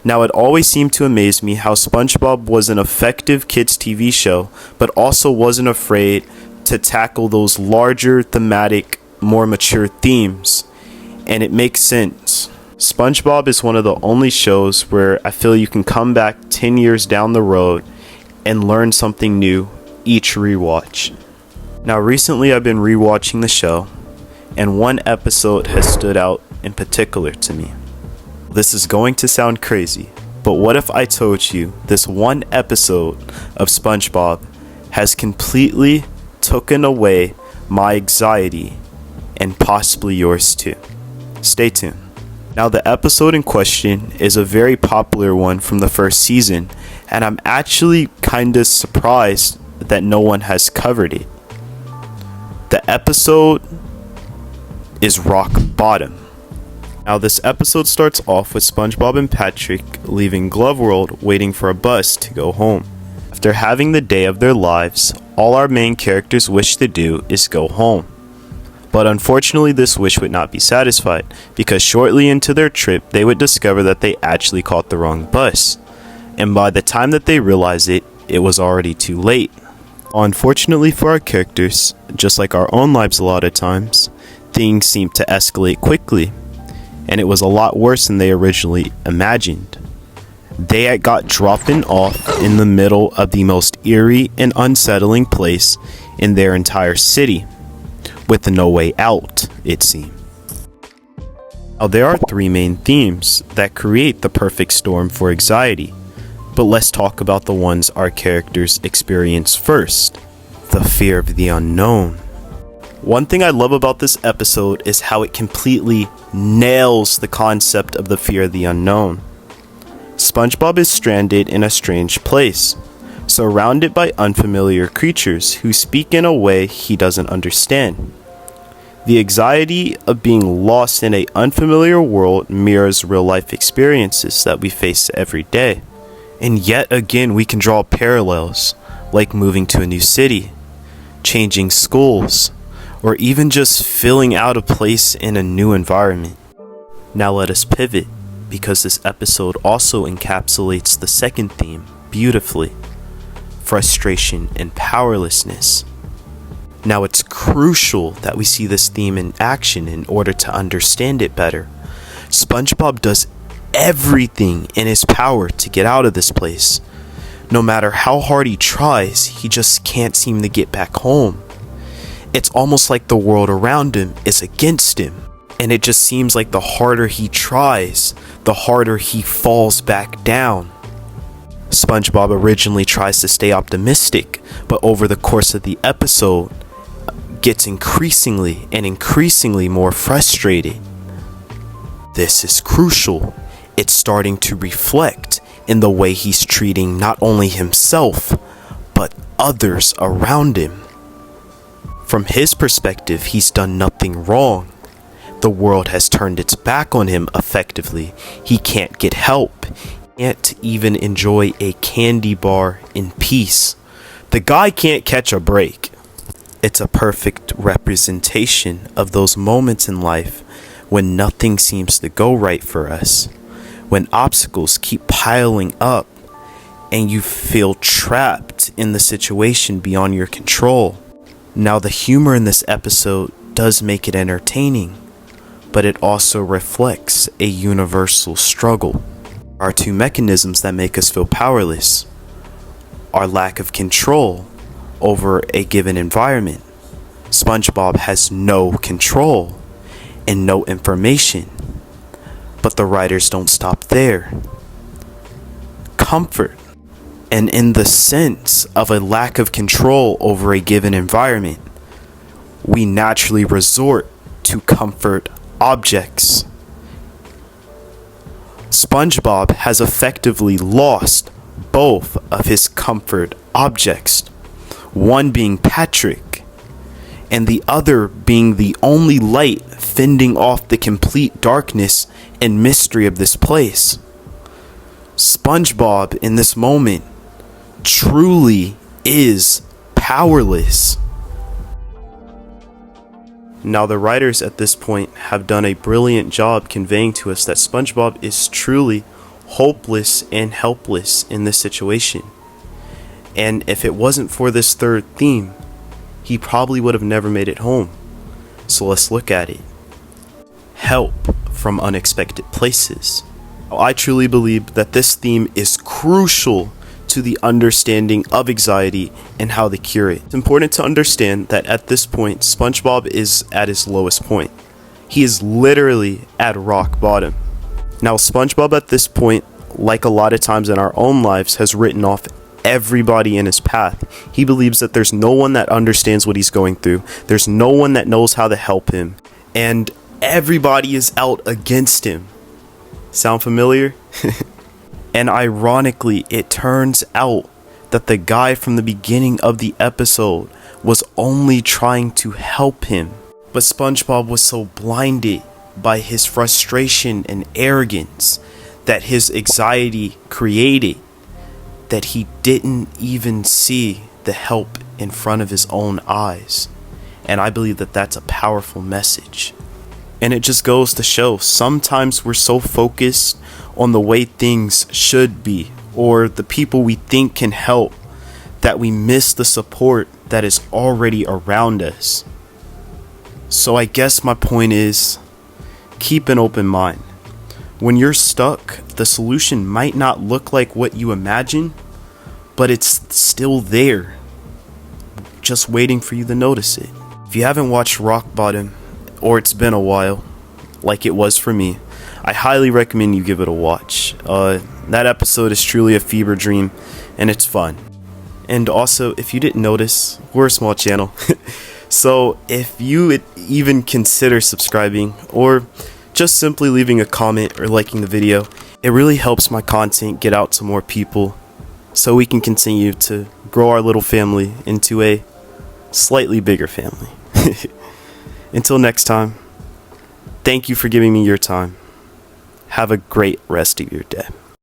Now, it always seemed to amaze me how SpongeBob was an effective kids' TV show, but also wasn't afraid to tackle those larger, thematic, more mature themes. And it makes sense. SpongeBob is one of the only shows where I feel you can come back 10 years down the road and learn something new each rewatch. Now, recently I've been rewatching the show, and one episode has stood out in particular to me. This is going to sound crazy, but what if I told you this one episode of SpongeBob has completely taken away my anxiety and possibly yours too? Stay tuned. Now, the episode in question is a very popular one from the first season, and I'm actually kinda surprised that no one has covered it. The episode is Rock Bottom. Now, this episode starts off with SpongeBob and Patrick leaving Glove World waiting for a bus to go home. After having the day of their lives, all our main characters wish to do is go home. But unfortunately, this wish would not be satisfied, because shortly into their trip, they would discover that they actually caught the wrong bus. And by the time that they realized it, it was already too late. Unfortunately for our characters, just like our own lives a lot of times, things seem to escalate quickly. And it was a lot worse than they originally imagined. They had got dropping off in the middle of the most eerie and unsettling place in their entire city, with no way out, it seemed. Now, there are three main themes that create the perfect storm for anxiety, but let's talk about the ones our characters experience first: the fear of the unknown. One thing I love about this episode is how it completely nails the concept of the fear of the unknown. SpongeBob is stranded in a strange place, surrounded by unfamiliar creatures who speak in a way he doesn't understand. The anxiety of being lost in an unfamiliar world mirrors real-life experiences that we face every day. And yet again, we can draw parallels, like moving to a new city, changing schools, or even just filling out a place in a new environment. Now let us pivot, because this episode also encapsulates the second theme beautifully: frustration and powerlessness. Now, it's crucial that we see this theme in action in order to understand it better. SpongeBob does everything in his power to get out of this place. No matter how hard he tries, he just can't seem to get back home. It's almost like the world around him is against him, and it just seems like the harder he tries, the harder he falls back down. SpongeBob originally tries to stay optimistic, but over the course of the episode, gets increasingly and increasingly more frustrated. This is crucial. It's starting to reflect in the way he's treating not only himself, but others around him. From his perspective, he's done nothing wrong. The world has turned its back on him effectively. He can't get help. He can't even enjoy a candy bar in peace. The guy can't catch a break. It's a perfect representation of those moments in life when nothing seems to go right for us, when obstacles keep piling up and you feel trapped in the situation beyond your control. Now, the humor in this episode does make it entertaining, but it also reflects a universal struggle. Our two mechanisms that make us feel powerless: our lack of control over a given environment. SpongeBob has no control and no information, but the writers don't stop there. Comfort. And in the sense of a lack of control over a given environment, we naturally resort to comfort objects. SpongeBob has effectively lost both of his comfort objects, one being Patrick, and the other being the only light fending off the complete darkness and mystery of this place. SpongeBob in this moment truly is powerless. Now, the writers at this point have done a brilliant job conveying to us that SpongeBob is truly hopeless and helpless in this situation. And if it wasn't for this third theme, he probably would have never made it home. So let's look at it. Help from unexpected places. I truly believe that this theme is crucial to the understanding of anxiety and how to cure it. It's important to understand that at this point, SpongeBob is at his lowest point. He is literally at rock bottom. Now, SpongeBob at this point, like a lot of times in our own lives, has written off everybody in his path. He believes that there's no one that understands what he's going through. There's no one that knows how to help him. And everybody is out against him. Sound familiar? And ironically, it turns out that the guy from the beginning of the episode was only trying to help him. But SpongeBob was so blinded by his frustration and arrogance that his anxiety created that he didn't even see the help in front of his own eyes. And I believe that that's a powerful message. And it just goes to show, sometimes we're so focused on the way things should be, or the people we think can help, that we miss the support that is already around us. So I guess my point is, keep an open mind. When you're stuck, the solution might not look like what you imagine, but it's still there, just waiting for you to notice it. If you haven't watched Rock Bottom, or it's been a while, like it was for me, I highly recommend you give it a watch. That episode is truly a fever dream, and it's fun. And also, if you didn't notice, we're a small channel. So if you would even consider subscribing, or just simply leaving a comment or liking the video, it really helps my content get out to more people, so we can continue to grow our little family into a slightly bigger family. Until next time, thank you for giving me your time. Have a great rest of your day.